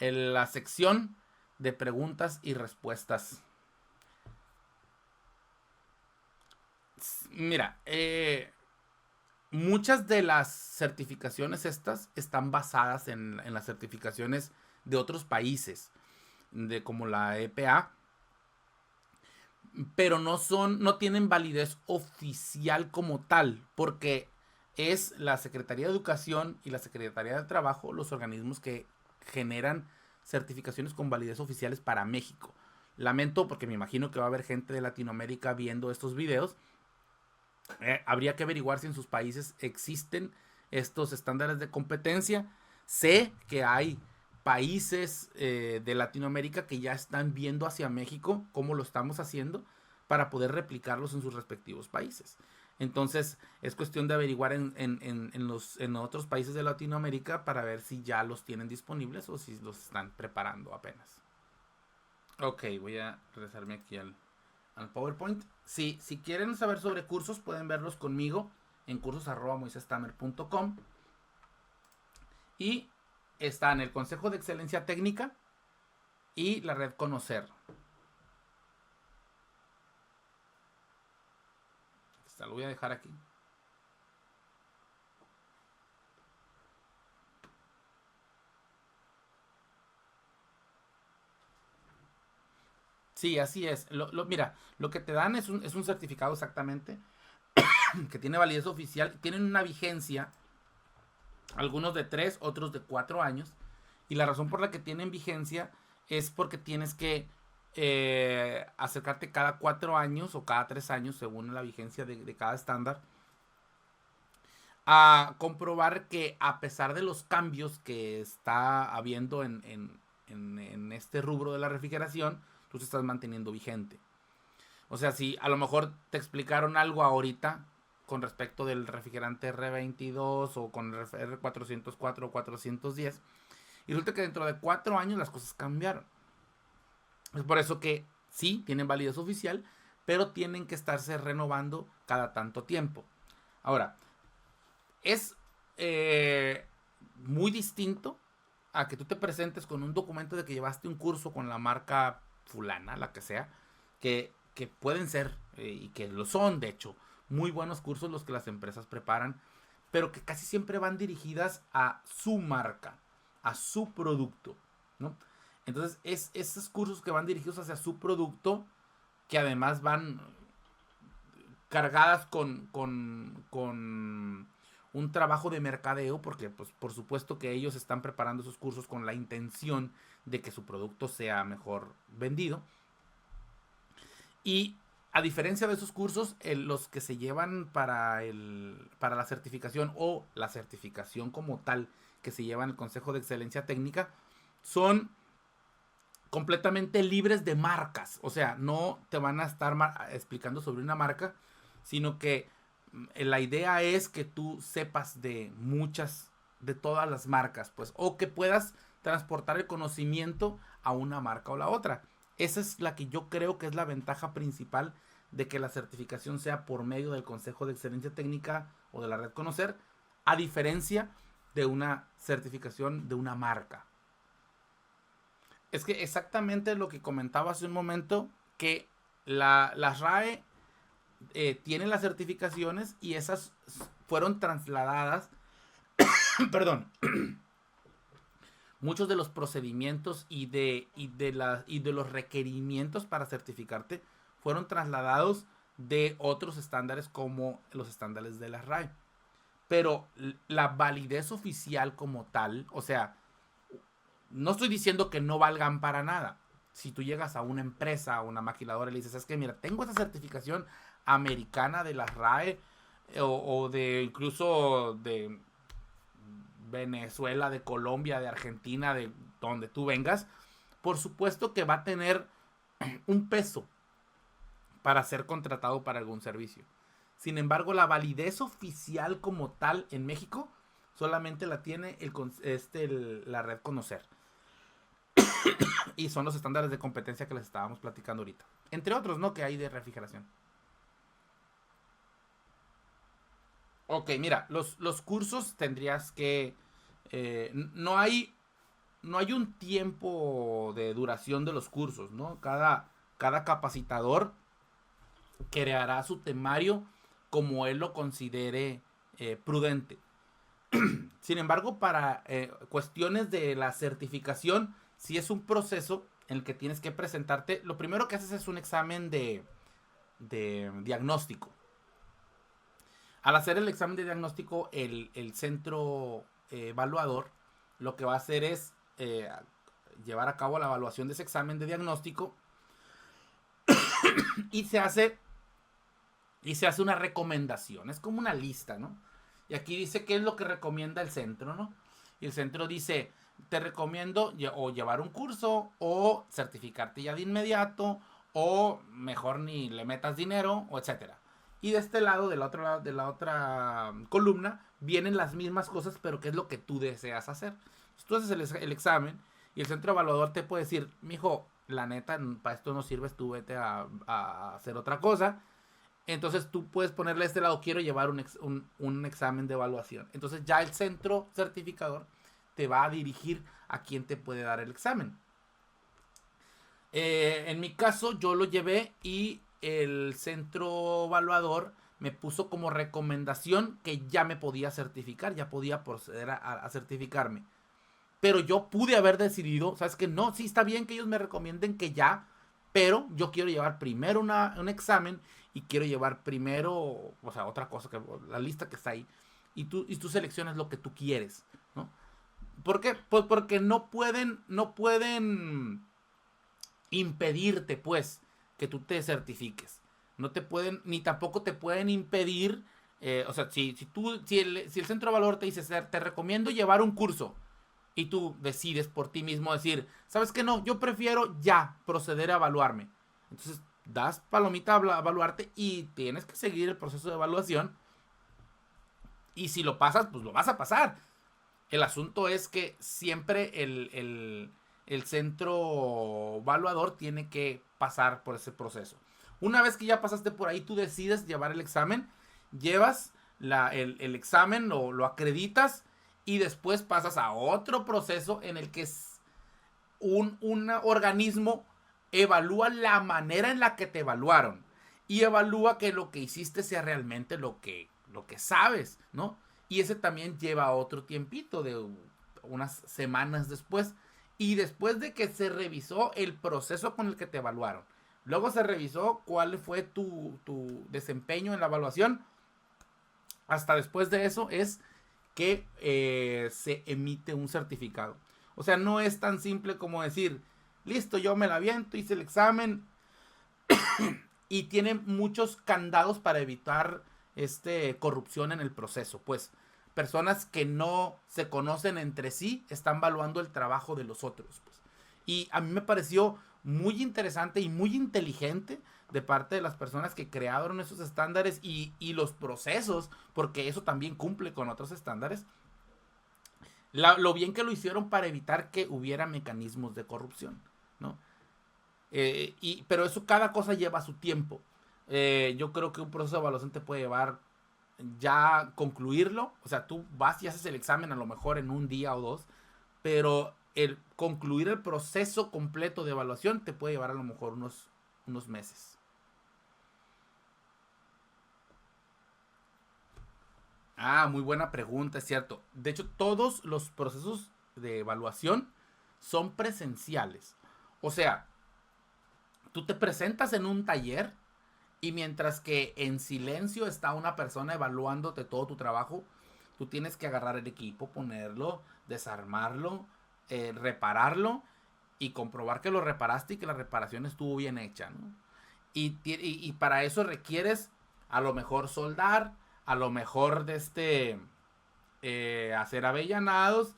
la sección de preguntas y respuestas. Mira, muchas de las certificaciones estas están basadas en las certificaciones de otros países, como la EPA, pero no tienen validez oficial como tal, porque es la Secretaría de Educación y la Secretaría de Trabajo los organismos que generan certificaciones con validez oficiales para México. Lamento porque me imagino que va a haber gente de Latinoamérica viendo estos videos. Habría que averiguar si en sus países existen estos estándares de competencia. Sé que hay países de Latinoamérica que ya están viendo hacia México cómo lo estamos haciendo para poder replicarlos en sus respectivos países. Entonces es cuestión de averiguar en otros países de Latinoamérica para ver si ya los tienen disponibles o si los están preparando apenas. Ok, voy a regresarme aquí al PowerPoint. Si quieren saber sobre cursos, pueden verlos conmigo en cursos@moisestamer.com. Y están el Consejo de Excelencia Técnica y la red Conocer. Lo voy a dejar aquí. Sí, así es. Mira, lo que te dan es un certificado exactamente que tiene validez oficial. Tienen una vigencia, algunos de 3, otros de 4 años. Y la razón por la que tienen vigencia es porque tienes que acercarte cada 4 años o cada 3 años, según la vigencia de cada estándar, a comprobar que a pesar de los cambios que está habiendo en este rubro de la refrigeración, tú te estás manteniendo vigente. O sea, si a lo mejor te explicaron algo ahorita con respecto del refrigerante R22 o con el R404 o 410, y resulta que dentro de 4 años las cosas cambiaron. Es por eso que sí, tienen validez oficial, pero tienen que estarse renovando cada tanto tiempo. Ahora, es muy distinto a que tú te presentes con un documento de que llevaste un curso con la marca fulana, la que sea, que pueden ser, y que lo son, de hecho, muy buenos cursos los que las empresas preparan, pero que casi siempre van dirigidas a su marca, a su producto, ¿no? Entonces, es esos cursos que van dirigidos hacia su producto, que además van cargadas con un trabajo de mercadeo, porque pues por supuesto que ellos están preparando esos cursos con la intención de que su producto sea mejor vendido. Y a diferencia de esos cursos, los que se llevan para la certificación o la certificación como tal que se lleva en el Consejo de Excelencia Técnica son completamente libres de marcas. O sea, no te van a estar explicando sobre una marca, sino que la idea es que tú sepas de todas las marcas, pues, o que puedas transportar el conocimiento a una marca o la otra. Esa es la que yo creo que es la ventaja principal de que la certificación sea por medio del Consejo de Excelencia Técnica o de la Red Conocer, a diferencia de una certificación de una marca. Es que exactamente lo que comentaba hace un momento, que las RAE tienen las certificaciones y esas fueron trasladadas, perdón, muchos de los procedimientos y de los requerimientos para certificarte fueron trasladados de otros estándares como los estándares de la RAE. Pero la validez oficial como tal, o sea, no estoy diciendo que no valgan para nada. Si tú llegas a una empresa, a una maquiladora y le dices, es que mira, tengo esta certificación americana de la RAE o de incluso de Venezuela, de Colombia, de Argentina, de donde tú vengas, por supuesto que va a tener un peso para ser contratado para algún servicio. Sin embargo, la validez oficial como tal en México solamente la tiene la red Conocer. Y son los estándares de competencia que les estábamos platicando ahorita. Entre otros, ¿no? Que hay de refrigeración. Ok, mira, los cursos tendrías que... no hay un tiempo de duración de los cursos, ¿no? Cada capacitador creará su temario como él lo considere prudente. Sin embargo, para cuestiones de la certificación, si es un proceso en el que tienes que presentarte, lo primero que haces es un examen de diagnóstico. Al hacer el examen de diagnóstico, el centro evaluador lo que va a hacer es llevar a cabo la evaluación de ese examen de diagnóstico y se hace una recomendación. Es como una lista, ¿no? Y aquí dice qué es lo que recomienda el centro, ¿no? Y el centro dice, te recomiendo o llevar un curso o certificarte ya de inmediato o mejor ni le metas dinero o etcétera. Y de este lado, de la otra columna, vienen las mismas cosas, pero qué es lo que tú deseas hacer. Entonces, tú haces el examen y el centro evaluador te puede decir, mijo, la neta, para esto no sirves, tú vete a hacer otra cosa. Entonces tú puedes ponerle a este lado, quiero llevar un examen de evaluación. Entonces ya el centro certificador te va a dirigir a quien te puede dar el examen. En mi caso yo lo llevé y el centro evaluador me puso como recomendación que ya me podía certificar, ya podía proceder a certificarme. Pero yo pude haber decidido, ¿sabes qué? No, sí está bien que ellos me recomienden que ya, pero yo quiero llevar primero un examen y quiero llevar primero, o sea, otra cosa, que la lista que está ahí, y tú seleccionas lo que tú quieres, ¿no? ¿Por qué? Pues porque no pueden impedirte, pues, que tú te certifiques. No te pueden, ni tampoco te pueden impedir O sea, si el centro de valor te dice, te recomiendo llevar un curso y tú decides por ti mismo decir, ¿sabes qué? No, yo prefiero ya proceder a evaluarme. Entonces, das palomita a evaluarte y tienes que seguir el proceso de evaluación. Y si lo pasas, pues lo vas a pasar. El asunto es que siempre el centro evaluador tiene que pasar por ese proceso. Una vez que ya pasaste por ahí, tú decides llevar el examen, llevas el examen, lo acreditas y después pasas a otro proceso en el que un organismo evalúa la manera en la que te evaluaron y evalúa que lo que hiciste sea realmente lo que sabes, ¿no? Y ese también lleva otro tiempito de unas semanas después. Y después de que se revisó el proceso con el que te evaluaron, luego se revisó cuál fue tu desempeño en la evaluación, hasta después de eso es que se emite un certificado. O sea, no es tan simple como decir, listo, yo me la aviento, hice el examen y tiene muchos candados para evitar corrupción en el proceso. Pues personas que no se conocen entre sí están evaluando el trabajo de los otros. Pues. Y a mí me pareció muy interesante y muy inteligente de parte de las personas que crearon esos estándares y los procesos, porque eso también cumple con otros estándares, lo bien que lo hicieron para evitar que hubiera mecanismos de corrupción, ¿no? Pero eso, cada cosa lleva su tiempo. Yo creo que un proceso de evaluación te puede llevar ya concluirlo. O sea, tú vas y haces el examen a lo mejor en un día o dos, pero el concluir el proceso completo de evaluación te puede llevar a lo mejor unos meses. Ah, muy buena pregunta, es cierto. De hecho, todos los procesos de evaluación son presenciales. O sea, tú te presentas en un taller y mientras que en silencio está una persona evaluándote todo tu trabajo, tú tienes que agarrar el equipo, ponerlo, desarmarlo, repararlo y comprobar que lo reparaste y que la reparación estuvo bien hecha, ¿no? Y para eso requieres a lo mejor soldar, a lo mejor hacer avellanados,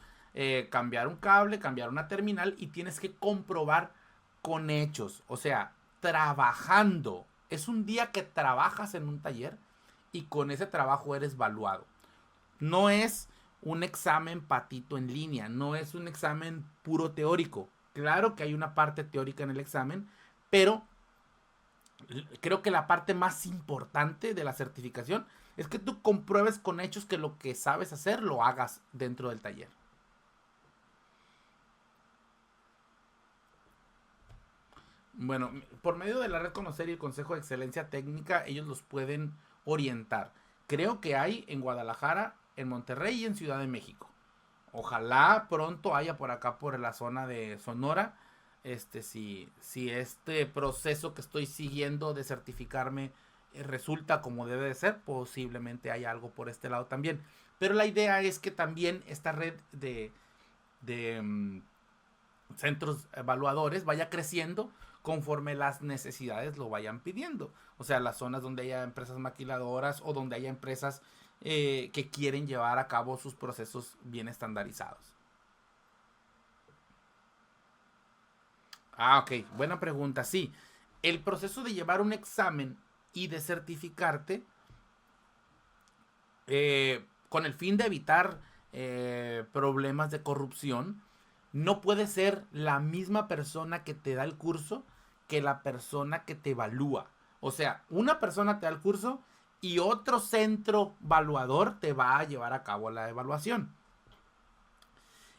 cambiar un cable, cambiar una terminal y tienes que comprobar con hechos, o sea, trabajando. Es un día que trabajas en un taller y con ese trabajo eres valuado. No es un examen patito en línea, no es un examen puro teórico. Claro que hay una parte teórica en el examen, pero creo que la parte más importante de la certificación es que tú compruebes con hechos que lo que sabes hacer lo hagas dentro del taller. Bueno, por medio de la red Conocer y el Consejo de Excelencia Técnica, ellos los pueden orientar. Creo que hay en Guadalajara, en Monterrey y en Ciudad de México. Ojalá pronto haya por acá, por la zona de Sonora. Si este proceso que estoy siguiendo de certificarme resulta como debe de ser, posiblemente haya algo por este lado también. Pero la idea es que también esta red de centros evaluadores vaya creciendo conforme las necesidades lo vayan pidiendo. O sea, las zonas donde haya empresas maquiladoras o donde haya empresas que quieren llevar a cabo sus procesos bien estandarizados. Ah, ok, buena pregunta. Sí, el proceso de llevar un examen y de certificarte con el fin de evitar problemas de corrupción, no puede ser la misma persona que te da el curso que la persona que te evalúa. O sea, una persona te da el curso y otro centro evaluador te va a llevar a cabo la evaluación.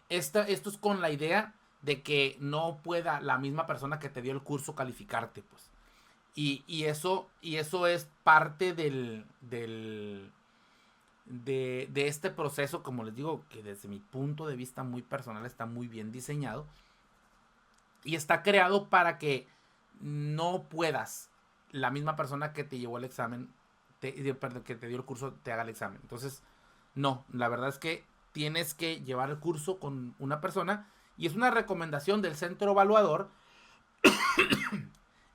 Esto es con la idea de que no pueda la misma persona que te dio el curso calificarte, pues. Y eso es parte de este proceso, como les digo, que desde mi punto de vista muy personal está muy bien diseñado y está creado para que no puedas la misma persona que te llevó el examen, perdón, que te dio el curso, te haga el examen. Entonces, no, la verdad es que tienes que llevar el curso con una persona y es una recomendación del centro evaluador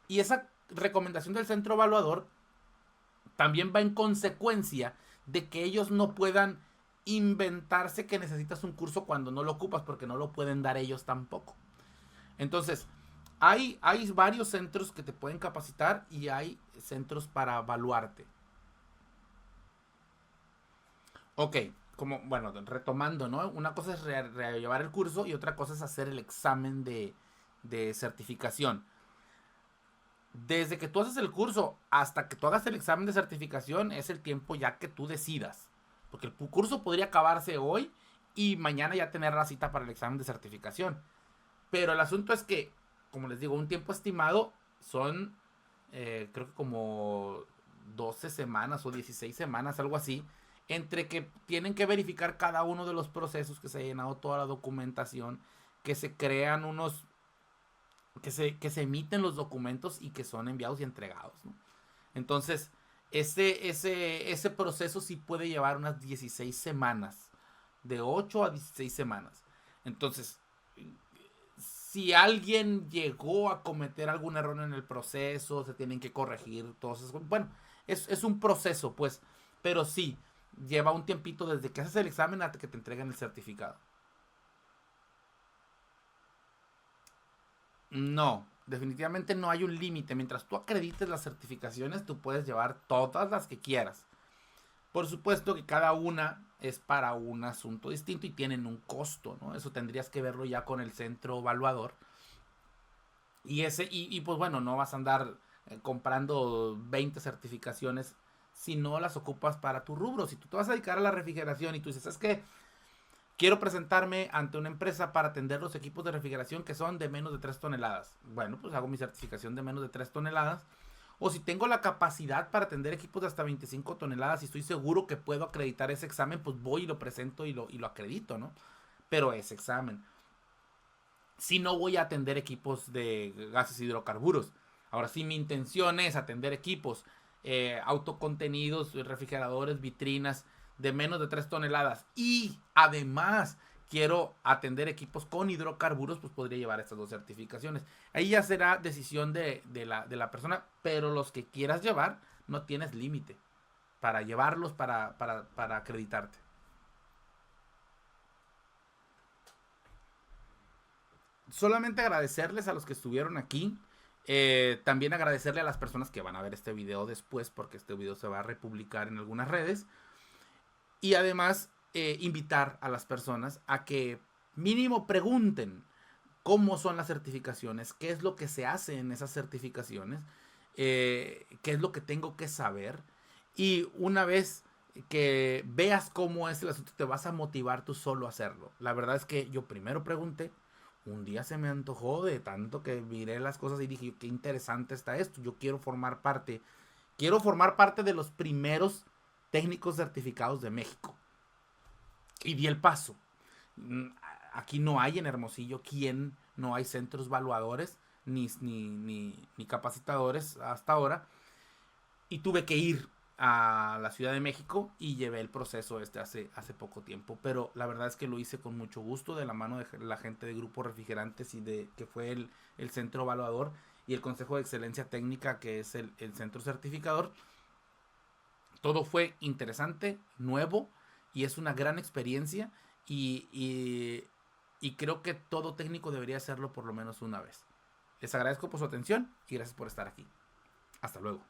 y esa recomendación del centro evaluador también va en consecuencia de que ellos no puedan inventarse que necesitas un curso cuando no lo ocupas, porque no lo pueden dar ellos tampoco. Entonces, hay varios centros que te pueden capacitar y hay centros para evaluarte. Ok, como, bueno, retomando, ¿no? Una cosa es llevar el curso y otra cosa es hacer el examen de certificación. Desde que tú haces el curso hasta que tú hagas el examen de certificación es el tiempo ya que tú decidas. Porque el curso podría acabarse hoy y mañana ya tener la cita para el examen de certificación. Pero el asunto es que, como les digo, un tiempo estimado son, creo que como 12 semanas o 16 semanas, algo así, entre que tienen que verificar cada uno de los procesos, que se ha llenado toda la documentación, que se crean unos, que se emiten los documentos y que son enviados y entregados, ¿no? Entonces, ese proceso sí puede llevar unas 16 semanas, de 8 a 16 semanas. Entonces, si alguien llegó a cometer algún error en el proceso, se tienen que corregir todos esos. Bueno, es un proceso, pues, pero sí, lleva un tiempito desde que haces el examen hasta que te entregan el certificado. No, definitivamente no hay un límite. Mientras tú acredites las certificaciones, tú puedes llevar todas las que quieras. Por supuesto que cada una es para un asunto distinto y tienen un costo, ¿no? Eso tendrías que verlo ya con el centro evaluador. Y pues bueno, no vas a andar comprando 20 certificaciones si no las ocupas para tu rubro. Si tú te vas a dedicar a la refrigeración y tú dices, es que quiero presentarme ante una empresa para atender los equipos de refrigeración que son de menos de 3 toneladas. Bueno, pues hago mi certificación de menos de 3 toneladas. O si tengo la capacidad para atender equipos de hasta 25 toneladas y estoy seguro que puedo acreditar ese examen, pues voy y lo presento y lo acredito, ¿no? Pero ese examen. Si no voy a atender equipos de gases hidrocarburos. Ahora, si mi intención es atender equipos autocontenidos, refrigeradores, vitrinas de menos de 3 toneladas y además quiero atender equipos con hidrocarburos, pues podría llevar estas dos certificaciones. Ahí ya será decisión de la persona, pero los que quieras llevar no tienes límite para llevarlos para acreditarte. Solamente agradecerles a los que estuvieron aquí. También agradecerle a las personas que van a ver este video después, porque este video se va a republicar en algunas redes. Y además, invitar a las personas a que mínimo pregunten cómo son las certificaciones, qué es lo que se hace en esas certificaciones, qué es lo que tengo que saber. Y una vez que veas cómo es el asunto, te vas a motivar tú solo a hacerlo. La verdad es que yo primero pregunté, un día se me antojó de tanto que miré las cosas y dije, qué interesante está esto, yo quiero formar parte de los primeros técnicos certificados de México. Y di el paso. Mm, Aquí no hay en Hermosillo quien no hay centros evaluadores ni capacitadores hasta ahora. Y tuve que ir a la Ciudad de México y llevé el proceso hace poco tiempo. Pero la verdad es que lo hice con mucho gusto de la mano de la gente de Grupo Refrigerantes y de que fue el centro evaluador y el Consejo de Excelencia Técnica que es el centro certificador. Todo fue interesante, nuevo y es una gran experiencia y creo que todo técnico debería hacerlo por lo menos una vez. Les agradezco por su atención y gracias por estar aquí. Hasta luego.